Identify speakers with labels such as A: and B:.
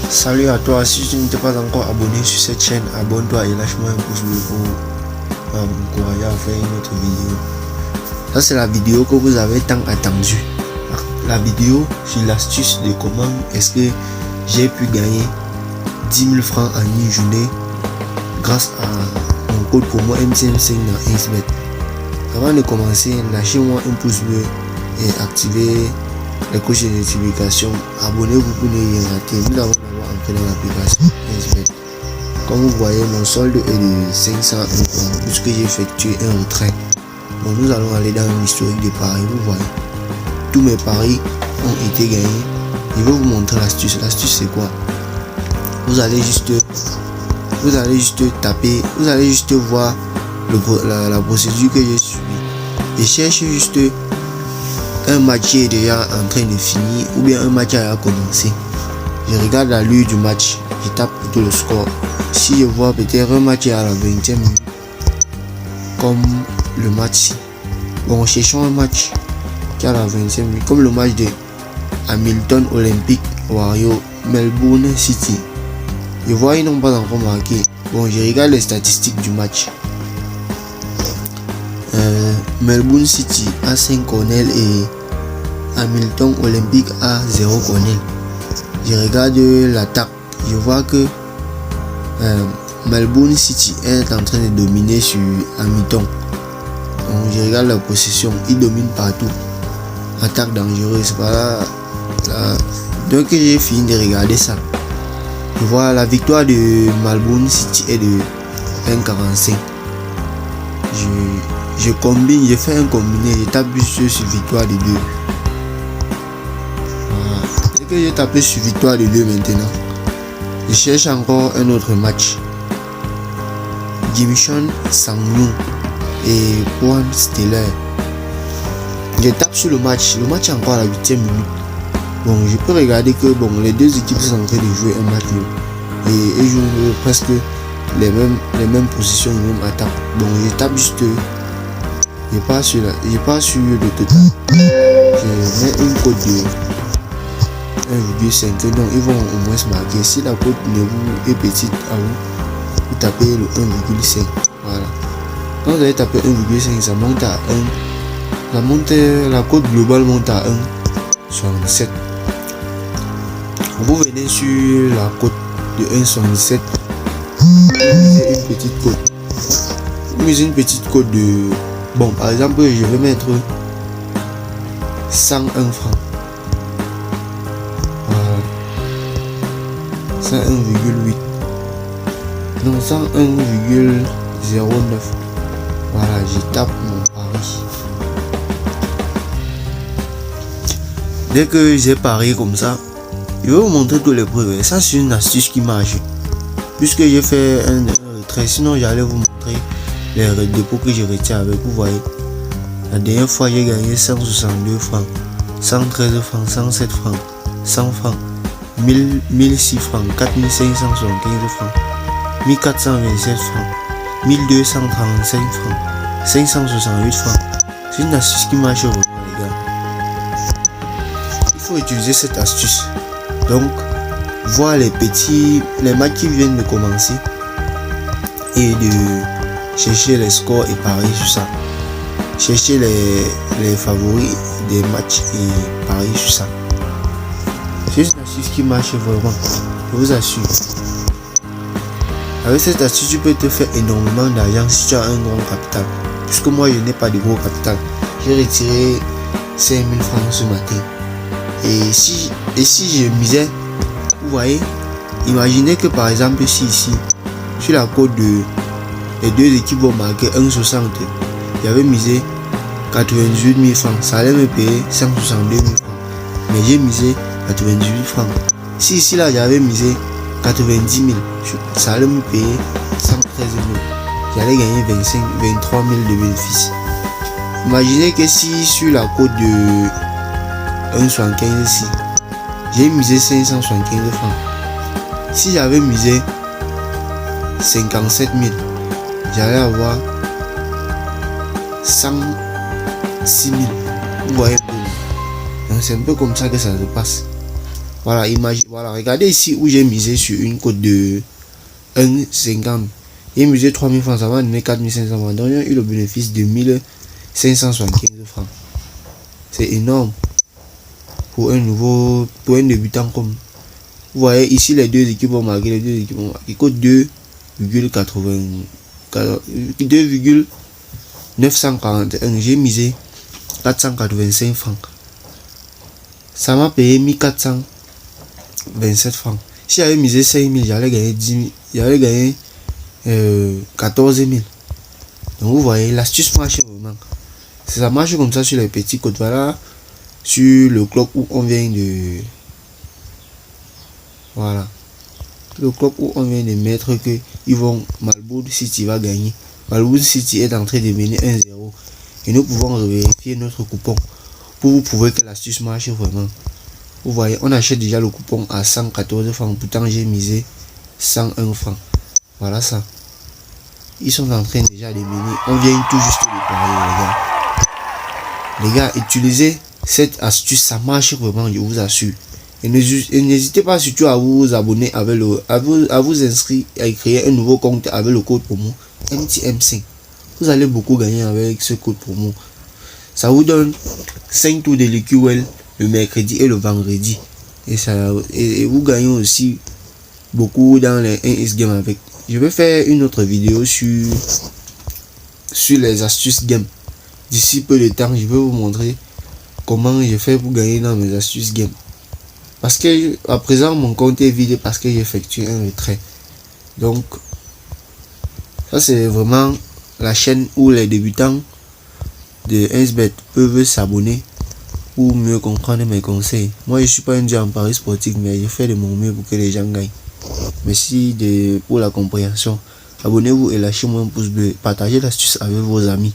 A: Salut à toi, si tu ne t'es pas encore abonné sur cette chaîne, abonne-toi et lâche-moi un pouce bleu pour m'encourager à faire une autre vidéo. Ça c'est la vidéo que vous avez tant attendue. La vidéo sur l'astuce de comment est-ce que j'ai pu gagner 10 000 francs en une journée grâce à mon code promo MCM5 dans XBet. Avant de commencer, lâchez-moi un pouce bleu et activez les cloches de notification. Abonnez-vous pour ne rien rater. Nous allons avoir entré dans l'application XBet. Comme vous voyez, mon solde est de 501 francs puisque j'ai effectué un retrait. Bon, nous allons aller dans l'historique des paris. Vous voyez, tous mes paris ont été gagnés. Je vais vous montrer l'astuce. L'astuce c'est quoi? Vous allez juste taper, vous allez juste voir la procédure que j'ai suivie et cherchez juste un match qui est déjà en train de finir ou bien un match qui a commencé. Je regarde la l'allure du match, je tape plutôt le score. Si je vois peut-être un match à la 20e minute comme le match, bon, cherchons un match qui a la 20e minute comme le match de Hamilton Olympic Wario Melbourne City. Je vois ils n'ont pas encore marqué. Bon, je regarde les statistiques du match. Melbourne City a 5 corners et Hamilton Olympic a 0 corner. Je regarde l'attaque. Je vois que Melbourne City est en train de dominer sur Hamilton. Donc je regarde la possession. Il domine partout. Attaque dangereuse. Voilà. Donc j'ai fini de regarder ça. Je vois la victoire de Melbourne City est de 1,45. Je combine, je fais un combiné, je tape sur victoire de 2. Voilà. Dès que j'ai tapé sur victoire de 2 maintenant, je cherche encore un autre match. Jimson Sangnoon et Juan Steller. Je tape sur le match est encore à la 8e minute. Bon, je peux regarder que bon, les deux équipes sont en train de jouer un match et ils jouent presque les mêmes positions, les mêmes attaques. Bon, je tape juste, je pas sur le total. Je mets une cote de 1,5, donc ils vont au moins se marquer. Si la cote est petite à vous, vous tapez le 1,5. Voilà. Quand vous allez taper 1,5, ça monte à 1. La cote globale monte à 1,67. Vous venez sur la cote de 1,67. Une petite cote. Vous mettez une petite cote de, bon, par exemple, je vais mettre 101 francs. Voilà. 101,8. Non, 101,09. Voilà, je tape mon pari. Dès que j'ai parié comme ça, je vais vous montrer toutes les preuves. Ça c'est une astuce qui marche. Puisque j'ai fait un retrait, sinon j'allais vous montrer les dépôts que j'ai retirés avec. Vous voyez, la dernière fois j'ai gagné 162 francs, 113 francs, 107 francs, 100 francs, 1006 francs, 4575 francs, 1427 francs, 1235 francs, 568 francs. C'est une astuce qui marche vraiment, les gars. Il faut utiliser cette astuce. Donc, voir les matchs qui viennent de commencer et de chercher les scores et parier sur ça. Chercher les favoris des matchs et parier sur ça. C'est une astuce qui marche vraiment, je vous assure. Avec cette astuce, tu peux te faire énormément d'argent si tu as un grand capital. Puisque moi, je n'ai pas de gros capital. J'ai retiré 5 000 francs ce matin. Et si je misais, vous voyez, imaginez que par exemple si ici, sur la cote de les deux équipes vont marquer 1,60, j'avais misé 98 000 francs, ça allait me payer 162 000 francs. Mais j'ai misé 98 francs. Si ici là j'avais misé 90 000, ça allait me payer 113 000. J'allais gagner 23 000 de bénéfices. Imaginez que si sur la cote de 1,75 ici, j'ai misé 575 francs. Si j'avais misé 57 000, j'allais avoir 106 000. Vous voyez, donc c'est un peu comme ça que ça se passe. Voilà, voilà, regardez ici où j'ai misé sur une cote de 1,50. J'ai misé 3000 francs, ça va donner 4500 francs. Donc j'ai eu le bénéfice de 1575 francs. C'est énorme pour un débutant comme. Vous voyez ici les deux équipes ont marqué, cote 2,941. J'ai misé 485 francs. Ça m'a payé 1427 francs. Si j'avais misé 5000, j'allais gagner 10 000, j'allais gagner 14 000. Donc vous voyez, l'astuce marche vraiment. Ça marche comme ça sur les petits codes. Voilà, sur le club où on vient de... Voilà. Le club où on vient de mettre que Malbourg City va gagner. Malbourg City est en train de mener 1-0. Et nous pouvons vérifier notre coupon pour vous prouver que l'astuce marche vraiment. Vous voyez, on achète déjà le coupon à 114 francs. Pourtant, j'ai misé 101 francs. Voilà ça. Ils sont en train déjà de mener. On vient tout juste de parler, les gars. Les gars, utilisez cette astuce. Ça marche vraiment, je vous assure. Et n'hésitez pas surtout à vous abonner avec à vous inscrire et créer un nouveau compte avec le code promo MTM5. Vous allez beaucoup gagner avec ce code promo. Ça vous donne 5 tours de l'EQL le mercredi et le vendredi. Et vous gagnez aussi beaucoup dans les 1x game avec. Je vais faire une autre vidéo sur les astuces game. D'ici peu de temps, je vais vous montrer comment je fais pour gagner dans mes astuces game. Parce que à présent mon compte est vide parce que j'ai effectué un retrait. Donc ça c'est vraiment la chaîne où les débutants de 1xBet peuvent s'abonner pour mieux comprendre mes conseils. Moi je suis pas un dieu en paris sportif, mais je fais de mon mieux pour que les gens gagnent. Merci pour la compréhension. Abonnez-vous et lâchez-moi un pouce bleu. Partagez l'astuce avec vos amis.